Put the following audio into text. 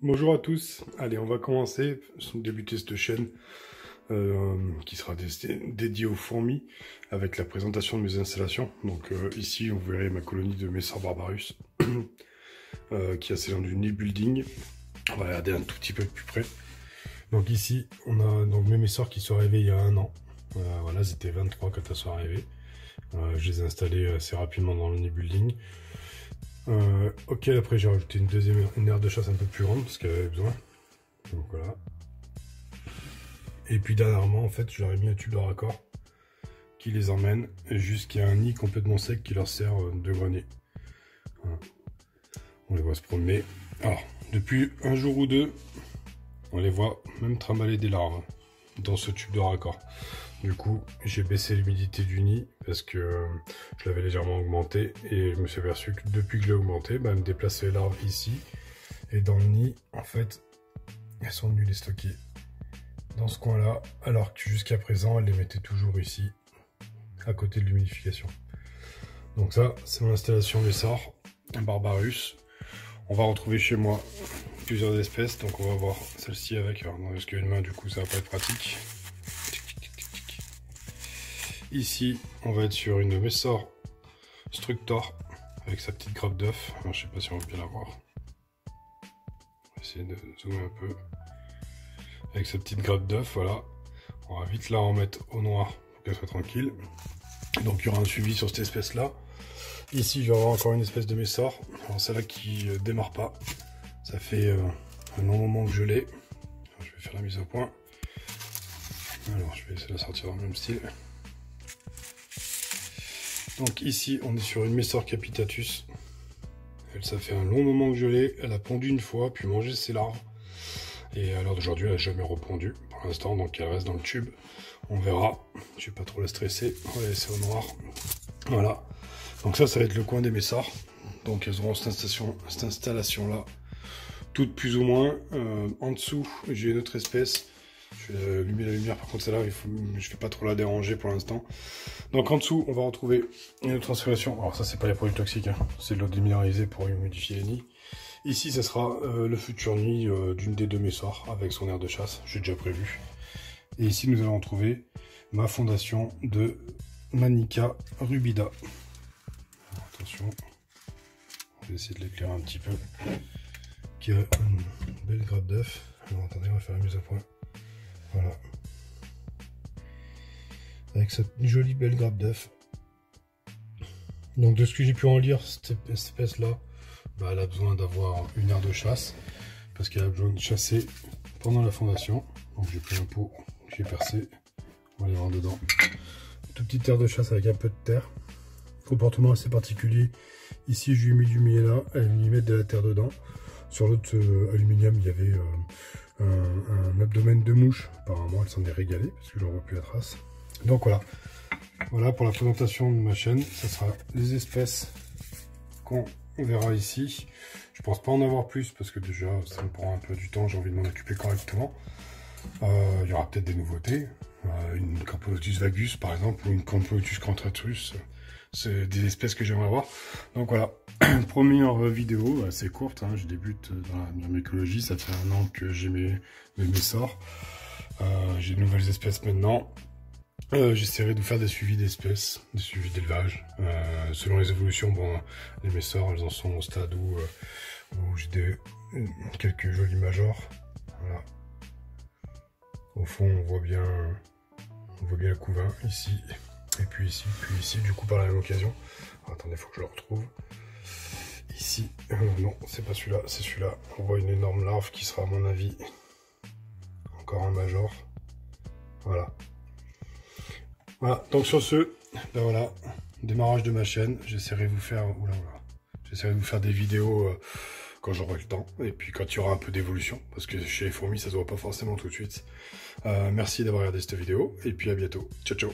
Bonjour à tous, allez on va commencer, débuter cette chaîne qui sera dédiée aux fourmis avec la présentation de mes installations. Donc ici vous verrez ma colonie de Messor Barbarus qui a ses du nid building. On va regarder un tout petit peu plus près. Donc ici on a donc mes Messors qui sont arrivés il y a 1 an. Voilà, c'était 23 quand elles sont arrivées. Je les ai installés assez rapidement dans le nid building. Ok, après j'ai rajouté une aire de chasse un peu plus grande parce qu'elle avait besoin. Donc voilà. Et puis dernièrement, en fait, je leur ai mis un tube de raccord qui les emmène jusqu'à un nid complètement sec qui leur sert de grenier. Voilà. On les voit se promener. Alors, depuis un jour ou deux, on les voit même trimballer des larves dans ce tube de raccord. Du coup, j'ai baissé l'humidité du nid parce que je l'avais légèrement augmenté et je me suis aperçu que depuis que je l'ai augmenté, elle me déplaçait les larves ici. Et dans le nid, en fait, elles sont venues les stocker dans ce coin-là, alors que jusqu'à présent, elle les mettait toujours ici, à côté de l'humidification. Donc ça, c'est mon installation Messor, un Barbarus. On va retrouver chez moi plusieurs espèces, donc on va voir celle-ci avec. Alors, parce qu'une main, du coup, ça va pas être pratique. Ici, on va être sur une Messor Structor avec sa petite grappe d'œuf. Je sais pas si on va bien la voir. On va essayer de zoomer un peu. Avec sa petite grappe d'œuf, voilà. On va vite la remettre au noir pour qu'elle soit tranquille. Donc il y aura un suivi sur cette espèce-là. Ici, je vais avoir encore une espèce de Messor. Alors celle-là qui démarre pas. Ça fait un long moment que je l'ai. Je vais faire la mise au point. Alors je vais essayer de la sortir dans le même style. Donc ici, on est sur une Messor capitatus. Elle, ça fait un long moment que je l'ai. Elle a pondu une fois, puis mangé ses larves. Et à l'heure d'aujourd'hui, elle n'a jamais repondu pour l'instant, donc elle reste dans le tube. On verra. Je ne vais pas trop la stresser. On va la laisser au noir. Voilà. Donc ça va être le coin des Messors. Donc elles auront cette installation-là, toutes plus ou moins. En dessous, j'ai une autre espèce. Je vais allumer la lumière, par contre celle-là, je ne vais pas trop la déranger pour l'instant. Donc en dessous, on va retrouver une autre installation. Alors ça, c'est pas les produits toxiques, hein. C'est de l'eau déminéralisée pour humidifier les nids. Ici, ce sera le futur nid d'une des deux Messors avec son aire de chasse, j'ai déjà prévu. Et ici, nous allons trouver ma fondation de Manica rubida. Alors, attention, on va essayer de l'éclairer un petit peu. Qui a une belle grappe d'œuf. Alors attendez, on va faire la mise au point. Voilà. Avec cette jolie belle grappe d'œuf. Donc de ce que j'ai pu en lire, cette espèce-là, elle a besoin d'avoir une aire de chasse parce qu'elle a besoin de chasser pendant la fondation. Donc j'ai pris un pot que j'ai percé, on va aller voir dedans. Une toute petite aire de chasse avec un peu de terre. Comportement assez particulier. Ici je lui ai mis du millet, elle lui met de la terre dedans. Sur l'autre aluminium il y avait un abdomen de mouche. Apparemment elle s'en est régalée parce que j'en vois plus la trace. Donc voilà. Voilà pour la présentation de ma chaîne. Ça sera les espèces qu'on verra ici. Je pense pas en avoir plus parce que déjà ça me prend un peu du temps, j'ai envie de m'en occuper correctement. Il y aura peut-être des nouveautés, une Campolotus vagus par exemple ou une Campolotus crantatus, c'est des espèces que j'aimerais avoir. Donc voilà, première vidéo assez courte, hein. Je débute dans la mycologie, ça fait 1 an que j'ai mes Messors. J'ai de nouvelles espèces maintenant. J'essaierai de vous faire des suivis d'espèces, des suivis d'élevage. Selon les évolutions, bon, les Messors, elles en sont au stade où j'ai quelques jolis majors. Voilà. Au fond, on voit bien le couvain ici, et puis ici, du coup par la même occasion. Alors, attendez, il faut que je le retrouve. Ici, non, c'est pas celui-là, c'est celui-là. On voit une énorme larve qui sera à mon avis encore un major. Voilà. Voilà, donc sur ce, ben voilà, démarrage de ma chaîne. J'essaierai de vous faire, j'essaierai de vous faire des vidéos quand j'aurai le temps, et puis quand il y aura un peu d'évolution, parce que chez les fourmis, ça se voit pas forcément tout de suite. Merci d'avoir regardé cette vidéo, et puis à bientôt. Ciao, ciao.